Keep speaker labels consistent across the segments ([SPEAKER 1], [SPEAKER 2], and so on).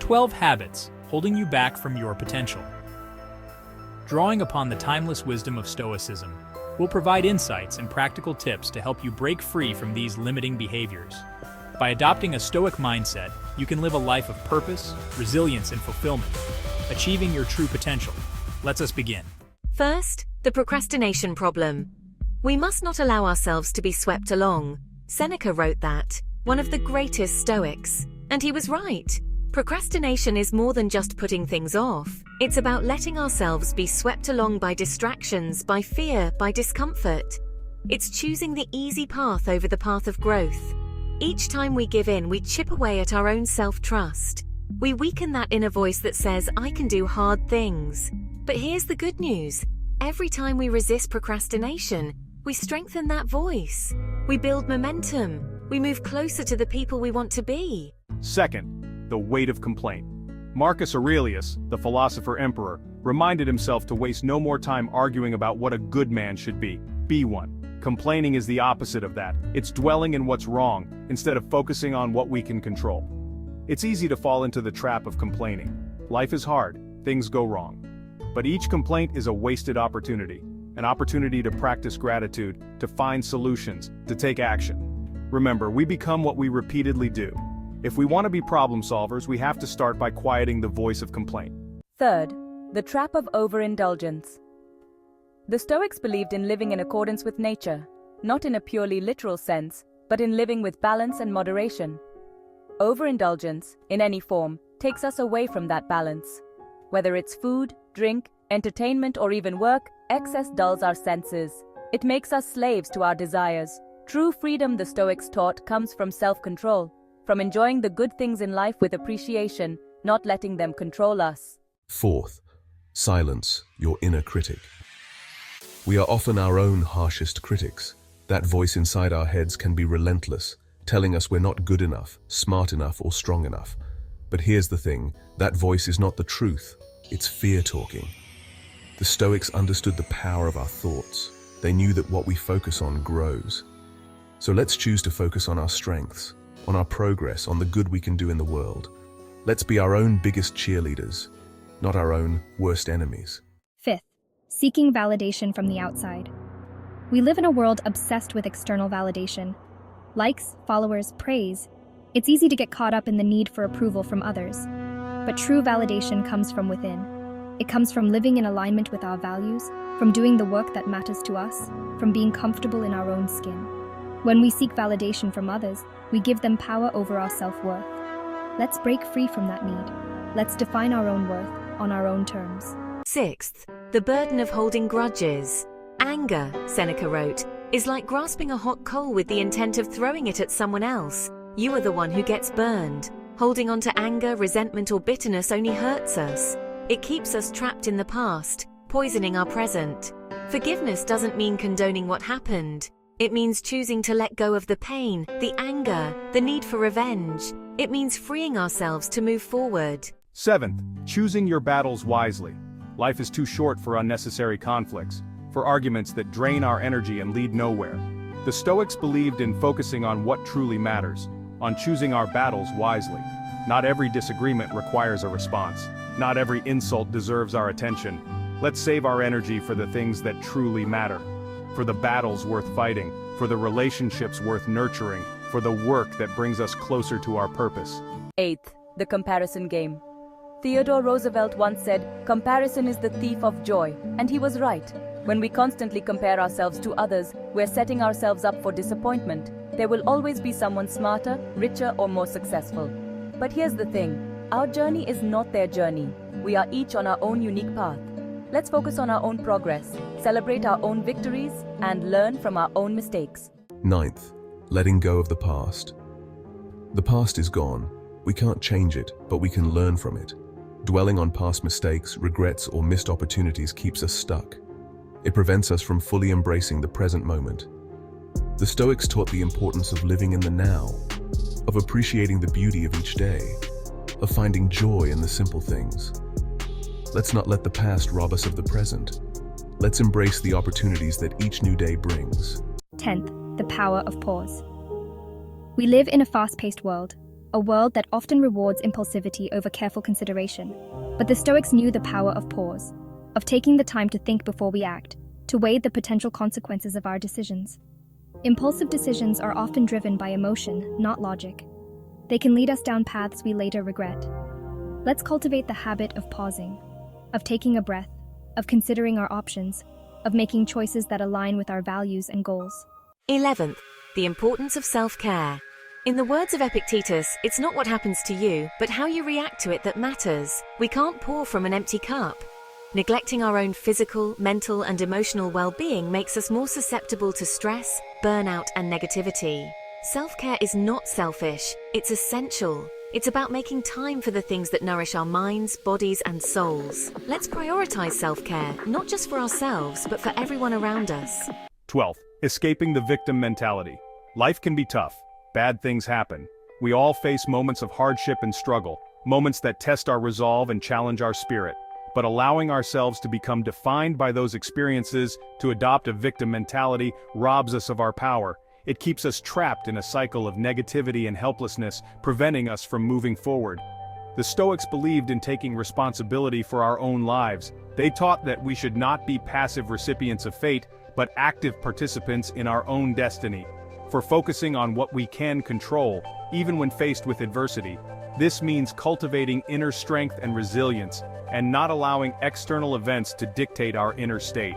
[SPEAKER 1] 12 habits holding you back from your potential. Drawing upon the timeless wisdom of Stoicism, we'll provide insights and practical tips to help you break free from these limiting behaviors. By adopting a Stoic mindset, you can live a life of purpose, resilience, and fulfillment, achieving your true potential. Let's begin.
[SPEAKER 2] First, the procrastination problem. We must not allow ourselves to be swept along. Seneca wrote that, one of the greatest Stoics. And he was right. Procrastination is more than just putting things off. It's about letting ourselves be swept along by distractions, by fear, by discomfort. It's choosing the easy path over the path of growth. Each time we give in, we chip away at our own self-trust. We weaken that inner voice that says, I can do hard things. But here's the good news. Every time we resist procrastination, we strengthen that voice. We build momentum. We move closer to the people we want to be.
[SPEAKER 3] Second, the weight of complaint. Marcus Aurelius, the philosopher emperor, reminded himself to waste no more time arguing about what a good man should be. Be one. Complaining is the opposite of that. It's dwelling in what's wrong, instead of focusing on what we can control. It's easy to fall into the trap of complaining. Life is hard, things go wrong. But each complaint is a wasted opportunity. An opportunity to practice gratitude, to find solutions, to take action. Remember, we become what we repeatedly do. If we want to be problem solvers, we have to start by quieting the voice of complaint.
[SPEAKER 4] Third, the trap of overindulgence. The Stoics believed in living in accordance with nature, not in a purely literal sense, but in living with balance and moderation. Overindulgence, in any form, takes us away from that balance. Whether it's food, drink, entertainment, or even work, excess dulls our senses. It makes us slaves to our desires. True freedom, the Stoics taught, comes from self-control, from enjoying the good things in life with appreciation, not letting them control us.
[SPEAKER 5] Fourth, silence your inner critic. We are often our own harshest critics. That voice inside our heads can be relentless, telling us we're not good enough, smart enough, or strong enough. But here's the thing, that voice is not the truth, it's fear talking. The Stoics understood the power of our thoughts. They knew that what we focus on grows. So let's choose to focus on our strengths, on our progress, on the good we can do in the world. Let's be our own biggest cheerleaders, not our own worst enemies.
[SPEAKER 6] Fifth, seeking validation from the outside. We live in a world obsessed with external validation. Likes, followers, praise. It's easy to get caught up in the need for approval from others. But true validation comes from within. It comes from living in alignment with our values, from doing the work that matters to us, from being comfortable in our own skin. When we seek validation from others, we give them power over our self-worth. Let's break free from that need. Let's define our own worth on our own terms.
[SPEAKER 2] Sixth, the burden of holding grudges. Anger, Seneca wrote, is like grasping a hot coal with the intent of throwing it at someone else. You are the one who gets burned. Holding on to anger, resentment, or bitterness only hurts us. It keeps us trapped in the past, poisoning our present. Forgiveness doesn't mean condoning what happened. It means choosing to let go of the pain, the anger, the need for revenge. It means freeing ourselves to move forward.
[SPEAKER 3] Seventh, choosing your battles wisely. Life is too short for unnecessary conflicts, for arguments that drain our energy and lead nowhere. The Stoics believed in focusing on what truly matters, on choosing our battles wisely. Not every disagreement requires a response. Not every insult deserves our attention. Let's save our energy for the things that truly matter, for the battles worth fighting, for the relationships worth nurturing, for the work that brings us closer to our purpose.
[SPEAKER 4] Eighth, the comparison game. Theodore Roosevelt once said, "Comparison is the thief of joy," and he was right. When we constantly compare ourselves to others, we're setting ourselves up for disappointment. There will always be someone smarter, richer, or more successful. But here's the thing, our journey is not their journey. We are each on our own unique path. Let's focus on our own progress, celebrate our own victories, and learn from our own mistakes.
[SPEAKER 5] Ninth, letting go of the past. The past is gone. We can't change it, but we can learn from it. Dwelling on past mistakes, regrets, or missed opportunities keeps us stuck. It prevents us from fully embracing the present moment. The Stoics taught the importance of living in the now, of appreciating the beauty of each day, of finding joy in the simple things. Let's not let the past rob us of the present. Let's embrace the opportunities that each new day brings.
[SPEAKER 6] 10th, the power of pause. We live in a fast-paced world. a world that often rewards impulsivity over careful consideration. But the Stoics knew the power of pause, of taking the time to think before we act, to weigh the potential consequences of our decisions. Impulsive decisions are often driven by emotion, not logic. They can lead us down paths we later regret. Let's cultivate the habit of pausing, of taking a breath, of considering our options, of making choices that align with our values and goals.
[SPEAKER 2] 11th, the importance of self-care. In the words of Epictetus, it's not what happens to you, but how you react to it that matters. We can't pour from an empty cup. Neglecting our own physical, mental, and emotional well-being makes us more susceptible to stress, burnout, and negativity. Self-care is not selfish, it's essential. It's about making time for the things that nourish our minds, bodies, and souls. Let's prioritize self-care, not just for ourselves, but for everyone around us.
[SPEAKER 3] 12th, escaping the victim mentality. Life can be tough. Bad things happen. We all face moments of hardship and struggle, moments that test our resolve and challenge our spirit. But allowing ourselves to become defined by those experiences, to adopt a victim mentality, robs us of our power. It keeps us trapped in a cycle of negativity and helplessness, preventing us from moving forward. The Stoics believed in taking responsibility for our own lives. They taught that we should not be passive recipients of fate, but active participants in our own destiny. For focusing on what we can control, even when faced with adversity. This means cultivating inner strength and resilience, and not allowing external events to dictate our inner state.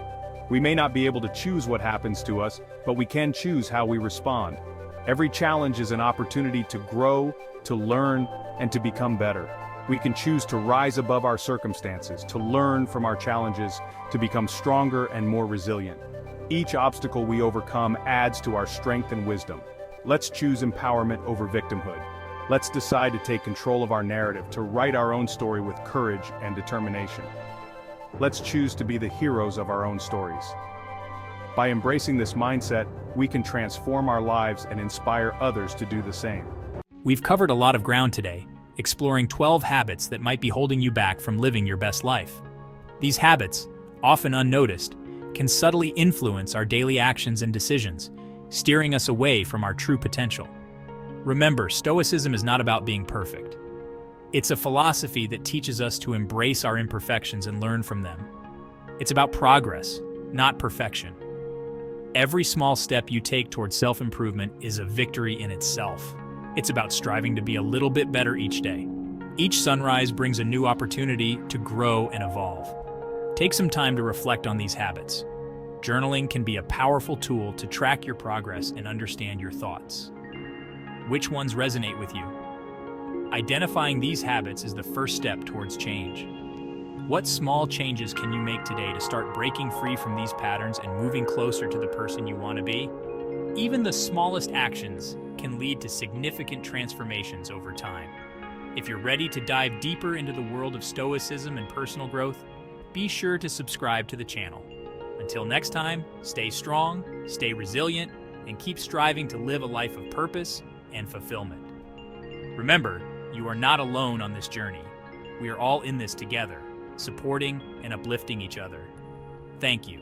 [SPEAKER 3] We may not be able to choose what happens to us, but we can choose how we respond. Every challenge is an opportunity to grow, to learn, and to become better. We can choose to rise above our circumstances, to learn from our challenges, to become stronger and more resilient. Each obstacle we overcome adds to our strength and wisdom. Let's choose empowerment over victimhood. Let's decide to take control of our narrative, to write our own story with courage and determination. Let's choose to be the heroes of our own stories. By embracing this mindset, we can transform our lives and inspire others to do the same.
[SPEAKER 1] We've covered a lot of ground today, exploring 12 habits that might be holding you back from living your best life. These habits, often unnoticed, can subtly influence our daily actions and decisions, steering us away from our true potential. Remember, Stoicism is not about being perfect. It's a philosophy that teaches us to embrace our imperfections and learn from them. It's about progress, not perfection. Every small step you take towards self-improvement is a victory in itself. It's about striving to be a little bit better each day. Each sunrise brings a new opportunity to grow and evolve. Take some time to reflect on these habits. Journaling can be a powerful tool to track your progress and understand your thoughts. Which ones resonate with you? Identifying these habits is the first step towards change. What small changes can you make today to start breaking free from these patterns and moving closer to the person you want to be? Even the smallest actions can lead to significant transformations over time. If you're ready to dive deeper into the world of Stoicism and personal growth, be sure to subscribe to the channel. Until next time, stay strong, stay resilient, and keep striving to live a life of purpose and fulfillment. Remember, you are not alone on this journey. We are all in this together, supporting and uplifting each other. Thank you.